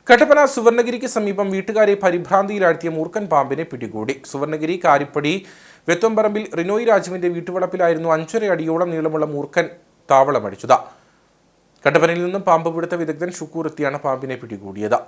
കട്ടപ്പന സുവർണഗിരിക്ക് സമീപം വീട്ടുകാരെ പരിഭ്രാന്തിയിലാഴ്ത്തിയ മൂർഖൻ പാമ്പിനെ പിടികൂടി. സുവർണഗിരി കാരിപ്പടി വെത്തോമ്പറമ്പിൽ റിനോയ് രാജുവിന്റെ വീട്ടുവളപ്പിലായിരുന്നു 5.5 അടിയോളം നീളമുള്ള മൂർഖൻ താവളമടിച്ചത്. കട്ടപ്പനയിൽ നിന്നും പാമ്പ് പിടുത്ത വിദഗ്ധൻ ഷുക്കൂർ എത്തിയാണ് പാമ്പിനെ പിടികൂടിയത്.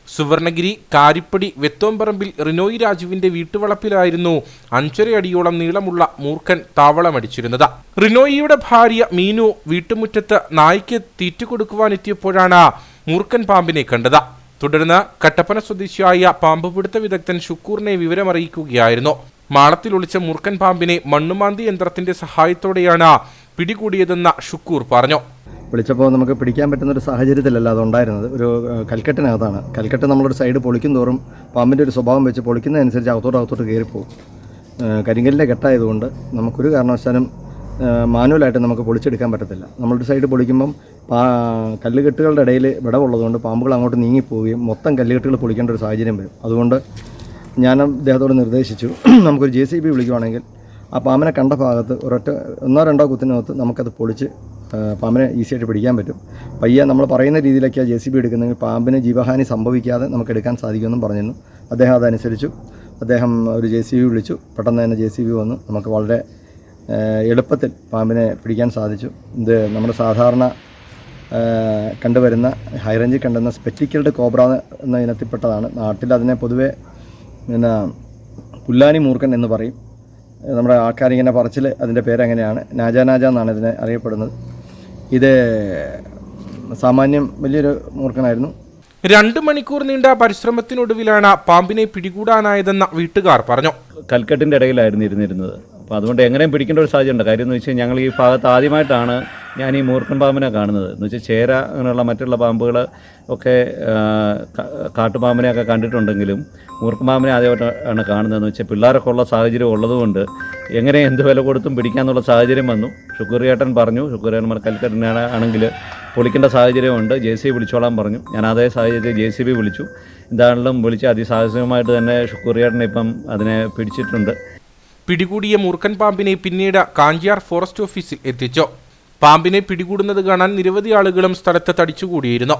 സുവർണഗിരി കാരിപ്പടി വെത്തോമ്പറമ്പിൽ റിനോയ് രാജുവിന്റെ വീട്ടുവളപ്പിലായിരുന്നു 5.5 അടിയോളം നീളമുള്ള മൂർഖൻ താവളമടിച്ചിരുന്നത്. റിനോയിയുടെ ഭാര്യ മീനു വീട്ടുമുറ്റത്ത് നായ്ക്ക് തീറ്റ കൊടുക്കുവാനെത്തിയപ്പോഴാണ് മൂർഖൻ പാമ്പിനെ കണ്ടത്. തുടർന്ന് കട്ടപ്പന സ്വദേശിയായ പാമ്പ് പിടുത്ത വിദഗ്ധൻ ഷുക്കൂറിനെ വിവരമറിയിക്കുകയായിരുന്നു. മാളത്തിൽ ഒളിച്ച മൂർഖൻ പാമ്പിനെ മണ്ണുമാന്തി യന്ത്രത്തിന്റെ സഹായത്തോടെയാണ് പിടികൂടിയതെന്ന് ഷുക്കൂർ പറഞ്ഞു. വിളിച്ചപ്പോൾ നമുക്ക് പിടിക്കാൻ പറ്റുന്നൊരു സാഹചര്യത്തിലല്ല അതുണ്ടായിരുന്നത്. ഒരു കൽക്കെട്ടിനകത്താണ്. കൽക്കെട്ട് നമ്മളൊരു സൈഡ് പൊളിക്കും തോറും പാമ്പിൻ്റെ ഒരു സ്വഭാവം വെച്ച് പൊളിക്കുന്നതനുസരിച്ച് അകത്തോട്ട് കയറിപ്പോകും. കരിങ്കലിൻ്റെ കെട്ടായതുകൊണ്ട് നമുക്കൊരു കാരണവശാലും മാനുവലായിട്ട് നമുക്ക് പൊളിച്ചെടുക്കാൻ പറ്റത്തില്ല. നമ്മളൊരു സൈഡ് പൊളിക്കുമ്പം കല്ലുകെട്ടുകളുടെ ഇടയിൽ വിടവുള്ളതുകൊണ്ട് പാമ്പുകൾ അങ്ങോട്ട് നീങ്ങിപ്പോവുകയും മൊത്തം കല്ലുകെട്ടുകൾ പൊളിക്കേണ്ട ഒരു സാഹചര്യം വരും. അതുകൊണ്ട് ഞാൻ അദ്ദേഹത്തോട് നിർദ്ദേശിച്ചു, നമുക്കൊരു JCB വിളിക്കുവാണെങ്കിൽ ആ പാമ്പിനെ കണ്ട ഭാഗത്ത് ഒരൊറ്റ 1-2 കുത്തിനകത്ത് നമുക്കത് പൊളിച്ച് പാമ്പിനെ ഈസിയായിട്ട് പിടിക്കാൻ പറ്റും. പയ്യെ നമ്മൾ പറയുന്ന രീതിയിലൊക്കെയാണ് JCB എടുക്കുന്നതെങ്കിൽ പാമ്പിന് ജീവഹാനി സംഭവിക്കാതെ നമുക്ക് എടുക്കാൻ സാധിക്കുമെന്നും പറഞ്ഞിരുന്നു. അദ്ദേഹം അതനുസരിച്ചു. അദ്ദേഹം ഒരു JCB വിളിച്ചു. പെട്ടെന്ന് തന്നെ JCB വന്നു. നമുക്ക് വളരെ എളുപ്പത്തിൽ പാമ്പിനെ പിടിക്കാൻ സാധിച്ചു. ഇത് നമ്മുടെ സാധാരണ കണ്ടുവരുന്ന ഹൈറേഞ്ചിൽ കണ്ടുവരുന്ന സ്പെറ്റിക്കൽഡ് കോബ്ര എന്ന ഇനത്തിൽപ്പെട്ടതാണ്. നാട്ടിൽ അതിനെ പൊതുവെ പുല്ലാനി മൂർഖൻ എന്ന് പറയും. നമ്മുടെ ആൾക്കാരിങ്ങനെ പറച്ചിൽ അതിൻ്റെ പേരങ്ങനെയാണ്. നാജ എന്നാണ് ഇതിനെ അറിയപ്പെടുന്നത്. ഇത് സാമാന്യം വലിയൊരു മൂർഖനായിരുന്നു. 2 മണിക്കൂർ നീണ്ട പരിശ്രമത്തിനൊടുവിലാണ് പാമ്പിനെ പിടികൂടാനായതെന്ന് വീട്ടുകാർ പറഞ്ഞു. കൽക്കെട്ടിൻ്റെ ഇടയിലായിരുന്നു ഇരുന്നിരുന്നത്. അപ്പോൾ അതുകൊണ്ട് എങ്ങനെയും പിടിക്കേണ്ട ഒരു സാഹചര്യം ഉണ്ട്. കാര്യം എന്ന് വെച്ചാൽ ഞങ്ങൾ ഈ ഭാഗത്ത് ആദ്യമായിട്ടാണ് ഞാൻ ഈ മൂർഖൻ പാമ്പിനെ കാണുന്നത്. എന്ന് വെച്ചാൽ ചേര അങ്ങനെയുള്ള മറ്റുള്ള പാമ്പുകൾ ഒക്കെ കാട്ടുപാമ്പിനെയൊക്കെ കണ്ടിട്ടുണ്ടെങ്കിലും മൂർഖൻ പാമ്പിനെ ആദ്യമായിട്ടാണ് കാണുന്നതെന്ന് വെച്ചാൽ പിള്ളേരൊക്കെ ഉള്ള സാഹചര്യം ഉള്ളതുകൊണ്ട് എങ്ങനെ എന്ത് വില കൊടുത്തും പിടിക്കാന്നുള്ള സാഹചര്യം വന്നു. ഷുക്കൂറിയേട്ടൻ പറഞ്ഞു, ഷുക്കൂറിയേട്ടൻ കൽക്കെട്ടിനാണെങ്കിൽ പൊളിക്കേണ്ട സാഹചര്യമുണ്ട്, JCB വിളിച്ചോളാൻ പറഞ്ഞു. ഞാൻ അതേ സാഹചര്യത്തിൽ JCB വിളിച്ചു. എന്താണെങ്കിലും വിളിച്ച് അതിസാഹസികമായിട്ട് തന്നെ ഷുക്കൂറിയേട്ടൻ ഇപ്പം അതിനെ പിടിച്ചിട്ടുണ്ട്. പിടികൂടിയ മൂർഖൻ പാമ്പിനെ പിന്നീട് കാഞ്ചിയാർ ഫോറസ്റ്റ് ഓഫീസിൽ എത്തിച്ചു. പാമ്പിനെ പിടികൂടുന്നത് കാണാൻ നിരവധി ആളുകളും സ്ഥലത്ത് തടിച്ചുകൂടിയിരുന്നു.